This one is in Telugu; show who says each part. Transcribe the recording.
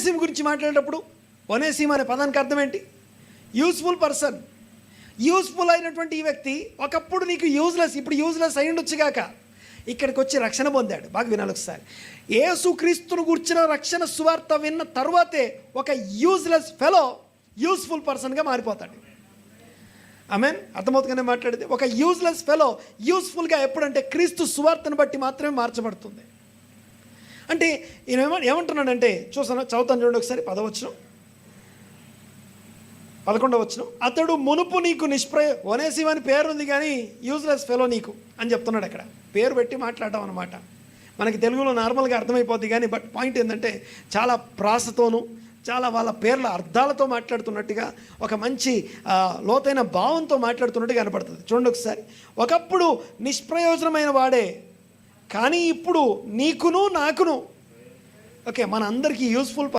Speaker 1: ఒనేసిం గురించి మాట్లాడేటప్పుడు ఒనేసిం అనే పదానికి అర్థం ఏంటి? Useful person. యూస్ఫుల్ అయినటువంటి ఈ వ్యక్తి ఒకప్పుడు నీకు యూజ్లెస్, ఇప్పుడు యూజ్లెస్ అయి ఉండొచ్చుగాక, ఇక్కడికి వచ్చి రక్షణ పొందాడు. బాగా వినాలి ఒకసారి. యేసుక్రీస్తును గుర్చిన రక్షణ సువార్త విన్న తర్వాతే ఒక యూజ్లెస్ ఫెలో యూస్ఫుల్ పర్సన్గా మారిపోతాడు. ఆమెన్. అర్థమవుతుందనే మాట్లాడేది. ఒక యూజ్లెస్ ఫెలో యూస్ఫుల్గా ఎప్పుడంటే క్రీస్తు సువార్తను బట్టి మాత్రమే మార్చబడుతుంది. అంటే ఈయన ఏమంటున్నాడంటే చదువుతాను చూడండి ఒకసారి 11వ వచనం. అతడు మునుపు నీకు ఒనేసిం అని పేరు ఉంది కానీ యూజ్లెస్ ఫెలో నీకు అని చెప్తున్నాడు. అక్కడ పేరు పెట్టి మాట్లాడడం అనమాట. మనకి తెలుగులో నార్మల్గా అర్థమైపోద్ది కానీ బట్ పాయింట్ ఏంటంటే చాలా ప్రాసతోనూ చాలా వాళ్ళ పేర్ల అర్థాలతో మాట్లాడుతున్నట్టుగా ఒక మంచి లోతైన భావంతో మాట్లాడుతున్నట్టుగా కనపడుతుంది. చూడండి ఒకసారి. ఒకప్పుడు నిష్ప్రయోజనమైన వాడే కానీ ఇప్పుడు నీకును నాకును, ఓకే, మన అందరికీ యూస్ఫుల్